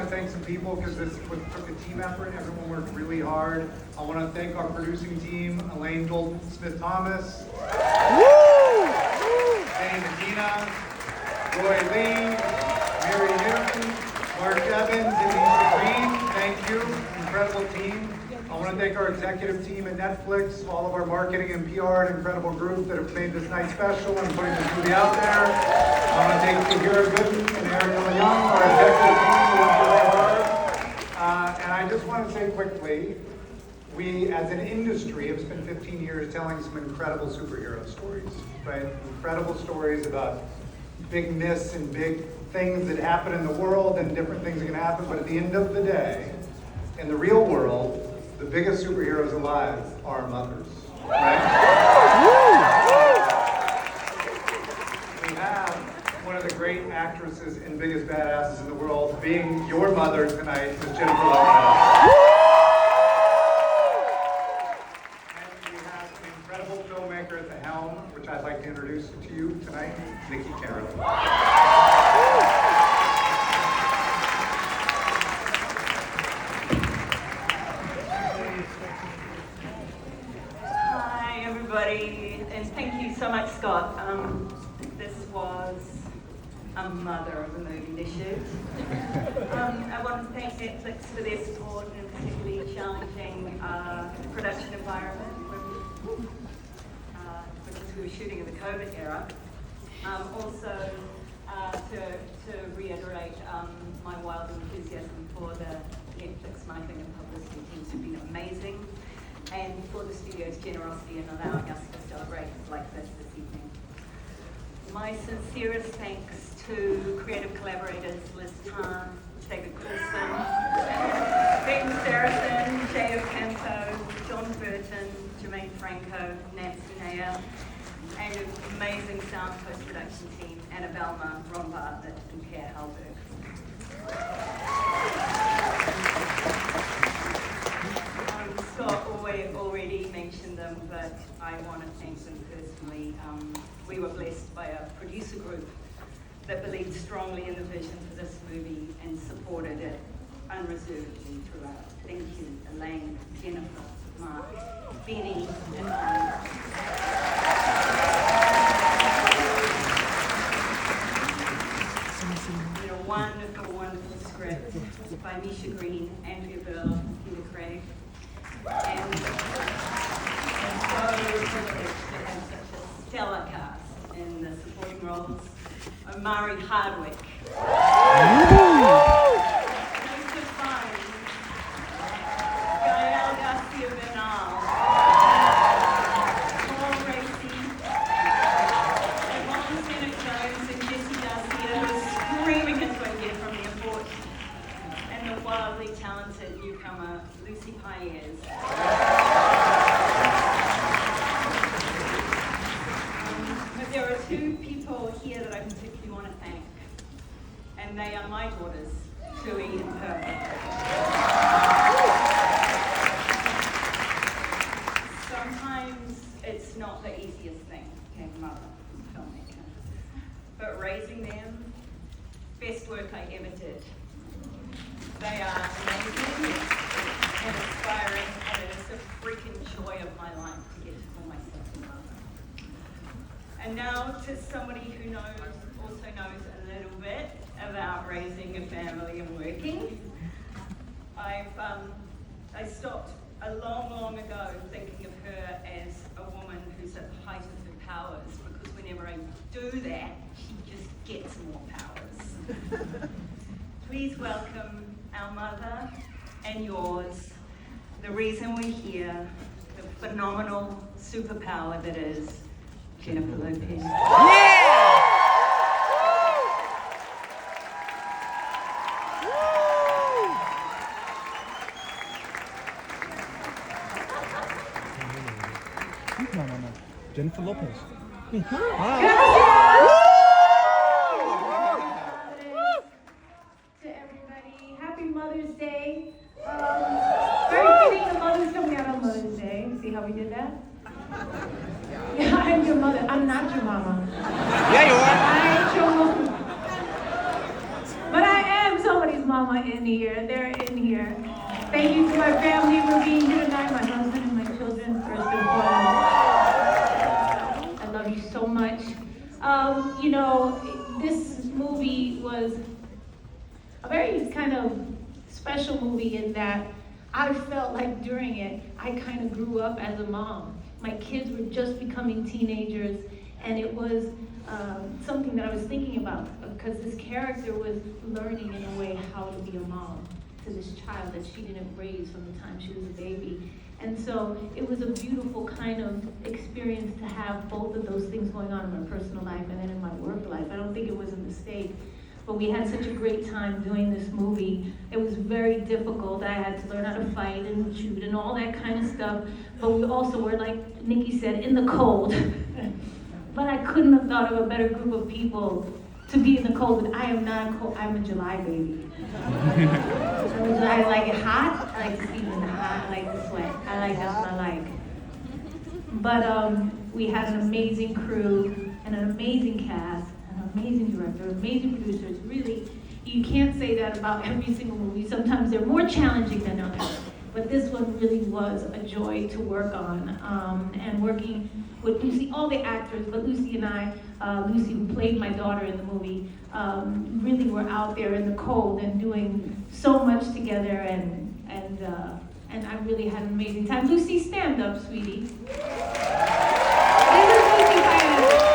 thank some people because this took a team effort. Everyone worked really hard. I want to thank our producing team, Elaine Dalton Smith-Thomas, Danny Medina, Roy Lee, Mary Newton, Mark Evans, and Lisa Green. Thank you, incredible team. I want to thank our executive team at Netflix, all of our marketing and PR, an incredible group that have made this night special and putting this movie out there. I want to thank Tahira Gooden and Erica Young, our executive team, who worked really hard. And I just want to say quickly, we as an industry have spent 15 years telling some incredible superhero stories, right? Incredible stories about big myths and big things that happen in the world and different things that can happen. But at the end of the day, in the real world, the biggest superheroes alive are mothers, right? We have one of the great actresses and biggest badasses in the world being your mother tonight, Ms. Jennifer Lopez. And we have an incredible filmmaker at the helm, which I'd like to introduce to you tonight, Nikki Carroll. And thank you so much, Scott. This was a mother of a movie to shoot. I want to thank Netflix for their support in a particularly challenging production environment because we were shooting in the COVID era. Also, to reiterate my wild enthusiasm for the Netflix marketing and publicity teams who've been amazing, and for the studio's generosity in allowing us to celebrate like this evening. My sincerest thanks to creative collaborators Liz Tan, David Coulson, Ben Saracen, J.O. Canto, John Burton, Jermaine Franco, Nancy Nair, and an amazing sound post-production team, Anna Belma, Ron Bartlett, and Pierre Halberg. Scott already mentioned them, but I want to thank them personally. We were blessed by a producer group that believed strongly in the vision for this movie and supported it unreservedly throughout. Thank you, Elaine, Jennifer, Mark, Benny, and Anna. In a wonderful, wonderful script by Misha Green, Andrea Burl, Peter Craig. And so privileged to have such a stellar cast in the supporting roles. Omari Hardwick, Joseph Fine, Gael Garcia Bernal, Paul Racy, Yvonne Sennett-Jones, and Jessie Garcia, who are screaming his way here from the airport, and the wildly talented newcomer, Lucy Paez. But there are two people here that I particularly want to thank, and they are my daughters, Tui and Pearl. Sometimes it's not the easiest thing, being a mother, filmmaker, but raising them, best work I ever did. They are amazing and inspiring, and it is a freaking joy of my life to get to call myself a mother. And now to somebody who also knows a little bit about raising a family and working. I stopped a long, long ago thinking of her as a woman who's at the height of her powers, because whenever I do that, she just gets more powers. Please welcome our mother and yours, the reason we're here, the phenomenal superpower that is Jennifer Lopez. No. Jennifer Lopez. To everybody, happy Mother's Day. Very fitting the mother's coming out on Mother's Day. See how we did that? Yeah, I'm your mother. I'm not your mama. Yeah, you are. I ain't your mama. But I am somebody's mama. mama in here. They're in here. Thank you to my family for being here tonight, my husband and my children, first and foremost. I love you so much. You know, this movie was a very kind of special movie in that I felt like during it, I kind of grew up as a mom. My kids were just becoming teenagers, and it was something that I was thinking about, because this character was learning in a way how to be a mom to this child that she didn't raise from the time she was a baby. And so it was a beautiful kind of experience to have both of those things going on in my personal life and then in my work life. I don't think it was a mistake. But we had such a great time doing this movie. It was very difficult. I had to learn how to fight and shoot and all that kind of stuff. But we also were, like Nikki said, in the cold. But I couldn't have thought of a better group of people to be in the cold. But I am not cold. I'm a July baby. I like it hot. I like to sleep in the hot. I like to sweat. That's what I like. But we had an amazing crew and an amazing cast. Amazing director, amazing producers. Really, you can't say that about every single movie. Sometimes they're more challenging than others. But this one really was a joy to work on. And working with Lucy, all the actors, but Lucy and I, Lucy who played my daughter in the movie, really were out there in the cold and doing so much together. And I really had an amazing time. Lucy, stand up, sweetie. This is Lucy Hyatt.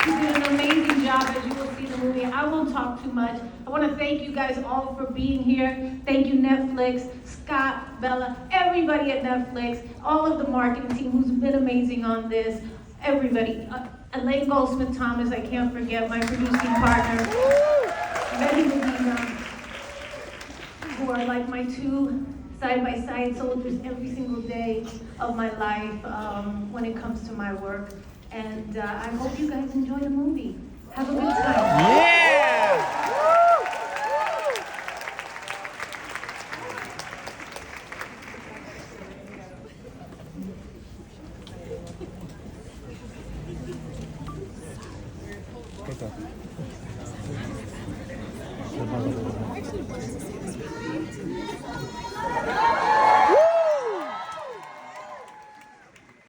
She did an amazing job, as you will see in the movie. I won't talk too much. I want to thank you guys all for being here. Thank you, Netflix, Scott, Bella, everybody at Netflix, all of the marketing team who's been amazing on this, everybody. Elaine Goldsmith Thomas, I can't forget, my producing partner. Betty Medina, who are like my two side-by-side soldiers every single day of my life when it comes to my work. And I hope you guys enjoy the movie. Have a good time. Yeah!